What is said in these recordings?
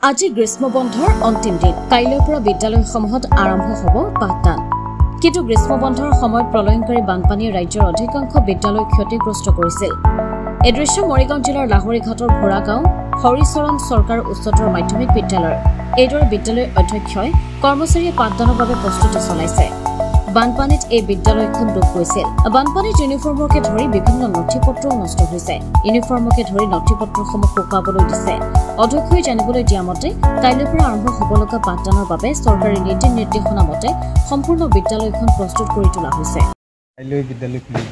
আজি গ্ৰীষ্ম বন্ধৰ অন্তিম দিন কাইলৈৰ পৰা বিদ্যালয়সমূহত আৰম্ভ হ'ব পাঠদান কিন্তু গ্ৰীষ্ম বন্ধৰ সময়ত প্ৰলয়ংকাৰী বানপানীয়ে ৰাজ্যৰ অধিকাংশ বিদ্যালয় ক্ষতিগ্ৰস্ত কৰিছিল এই দৃশ্য মৰিগাঁও জিলাৰ লাহৰীঘাটৰ ভোৰাগাঁও হৰিচৰণ চৰকাৰ উচ্চতৰ মাধ্যমিক বিদ্যালয়ৰ এইদৰে বিদ্যালয়ৰ অধ্যক্ষই কৰ্মচাৰীয়ে পাঠদানৰ বাবে প্ৰস্তুতি চলাইছে বানপানীত এই বিদ্যালয়খন ডুব গৈছিল বানপানীত ইউনিফৰ্মকে ধৰি বিভিন্ন নথিপত্ৰও নষ্ট হৈছে ইউনিফৰ্মকে ধৰি নথিপত্ৰসমূহ শুকাবলৈ দিছে অধ্যক্ষই জানিবলৈ দিয়া মতে কাইলৈৰ পৰা আৰম্ভ হ'ব লগা পাঠদানৰ বাবে চৰকাৰী নীতি নিৰ্দেশনা মতে সম্পূৰ্ণ বিদ্যালয়খন প্ৰস্তুত কৰি তোলা হৈছে কাইলৈ বিদ্যালয় খুলিব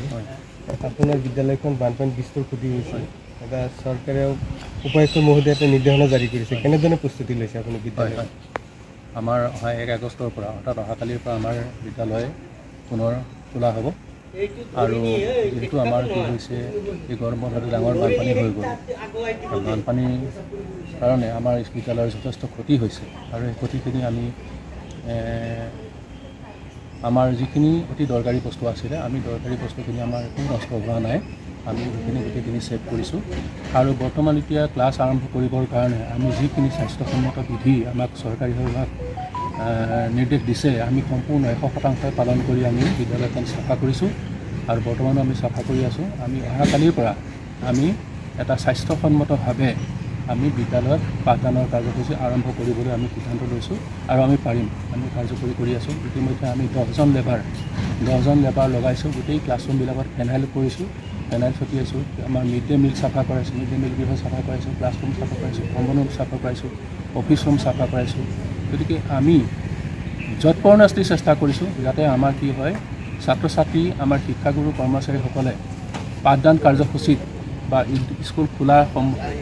আপোনাৰ বিদ্যালয়খন বানপানীত বিস্তৰ ক্ষতি হৈছে এটা চৰকাৰে উপায়ুক্ত মহোদয়ে এটা নিৰ্দেশনা জাৰি কৰিছে কেনেধৰণে প্ৰস্তুতি লৈছে আপুনি বিদ্যালয় আমাৰ 1 আগষ্টৰ পৰা অৰ্থাৎ অহাকালিৰ পৰা আমাৰ বিদ্যালয় পুনৰ খোলা হ'ব আৰু যেহেতু আমাৰ কি হৈছে এই গৰম বন্ধত ডাঙৰ বানপানী হৈ গ'ল বানপানীৰ কাৰণে আমাৰ বিদ্যালয়ৰ যথেষ্ট ক্ষতি হৈছে আৰু এই ক্ষতিখিনি আমি আমাৰ যিখিনি অতি দৰকাৰী বস্তু আছিলে আমি দৰকাৰী বস্তুখিনি আমাৰ একো নষ্ট হোৱা নাই আমি সেইখিনি গোটেইখিনি ছেভ কৰিছোঁ আৰু বৰ্তমান এতিয়া ক্লাছ আৰম্ভ কৰিবৰ কাৰণে আমি যিখিনি স্বাস্থ্যসন্মত বিধি আমাক চৰকাৰী বিভাগ নিৰ্দেশ দিছে আমি সম্পূৰ্ণ 100% পালন কৰি আমি বিদ্যালয়খন চাফা কৰিছোঁ আৰু বৰ্তমানো আমি চাফা কৰি আছোঁ আমি অহাকালিৰ পৰা আমি এটা স্বাস্থ্যসন্মতভাৱে আমি বিদ্যালয়ত পাঠদানৰ কাৰ্যসূচী আৰম্ভ কৰিবলৈ আমি সিদ্ধান্ত লৈছোঁ আৰু আমি পাৰিম আমি কাৰ্যকৰী কৰি আছোঁ ইতিমধ্যে আমি 10জন লেবাৰ লগাইছোঁ গোটেই ক্লাছৰুমবিলাকত ফেনাইল কৰিছোঁ ফেনাইল ছটিয়াইছোঁ আমাৰ মিড ডে মিল চাফা কৰাইছোঁ মিড ডে মিল গৃহ চাফা কৰাইছোঁ ক্লাছৰুম চাফা কৰাইছোঁ কমন ৰুম চাফা কৰাইছোঁ অফিচ ৰুম চাফা কৰাইছোঁ গতিকে আমি যৎপৰোনাস্তি চেষ্টা কৰিছোঁ যাতে আমাৰ কি হয় ছাত্ৰ ছাত্ৰী আমাৰ শিক্ষাগুৰু কৰ্মচাৰীসকলে পাঠদান কাৰ্যসূচীত বা স্কুল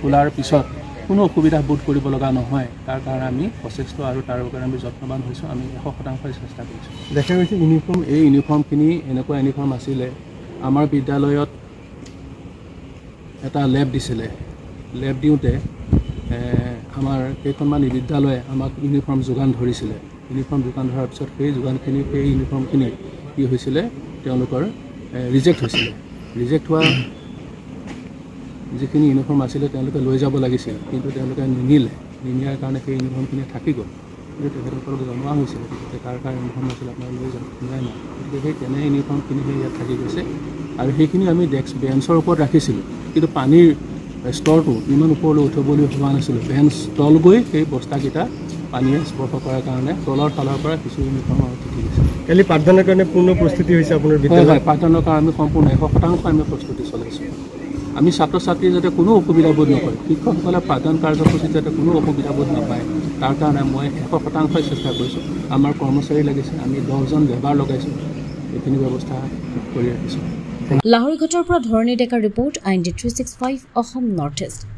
খোলাৰ পিছত কোনো অসুবিধা বোধ কৰিব লগা নহয় তাৰ কাৰণে আমি প্ৰচেষ্টা আৰু তাৰ কাৰণে আমি যত্নৱান হৈছোঁ আমি 100% চেষ্টা কৰিছোঁ দেখা গৈছে এই ইউনিফৰ্মখিনি এনেকুৱা ইউনিফৰ্ম আছিলে আমাৰ বিদ্যালয়ত এটা লেব দিছিলে লেব দিওঁতে আমাৰ কেইখনমান বিদ্যালয়ে আমাক ইউনিফৰ্ম যোগান ধৰিছিলে ইউনিফৰ্ম যোগান ধৰাৰ পিছত সেই ইউনিফৰ্মখিনি কি হৈছিলে তেওঁলোকৰ ৰিজেক্ট হৈছিলে ৰিজেক্ট হোৱা যিখিনি ইউনিফৰ্ম আছিলে তেওঁলোকে লৈ যাব লাগিছিল কিন্তু তেওঁলোকে নিনিয়াৰ কাৰণে সেই ইউনিফৰ্মখিনি থাকি গ'ল কিন্তু তেখেতসকলক জনোৱা হৈছিল গতিকে তাৰ কাৰণে ইউনিফৰ্ম আছিলে আপোনালোকে লৈ যাব নাই গতিকে সেই তেনে ইউনিফৰ্মখিনি সেই ইয়াত থাকি গৈছে আৰু সেইখিনি আমি বেঞ্চৰ ওপৰত ৰাখিছিলোঁ কিন্তু পানীৰ স্তৰটো ইমান ওপৰলৈ উঠিবলৈ হোৱা নাছিলোঁ বেঞ্চ তল গৈ সেই বস্তাকেইটা পানীয়ে স্পৰ্শ কৰাৰ কাৰণে তলৰ ফালৰ পৰা কিছু ইউনিফৰ্ম উঠি গৈছে কালি পাঠদানৰ কাৰণে পূৰ্ণ প্ৰস্তুতি হৈছে আপোনাৰ বিদ্যালয় পাঠদানৰ কাৰণে আমি সম্পূৰ্ণ 100% আমি প্ৰস্তুতি চলাইছোঁ আমি ছাত্ৰ ছাত্ৰী যাতে কোনো অসুবিধা বোধ নকৰে শিক্ষকসকলে পাঠদান কাৰ্যসূচীত যাতে কোনো অসুবিধা বোধ নাপায় তাৰ কাৰণে মই 100% চেষ্টা কৰিছোঁ আমাৰ কৰ্মচাৰী লাগিছে আমি 10জন লেবাৰ লগাইছোঁ এইখিনি ব্যৱস্থা কৰি ৰাখিছোঁ লাহৰীঘাটৰ পৰা ধৰণী ডেকাৰ report IND 365 Assam north east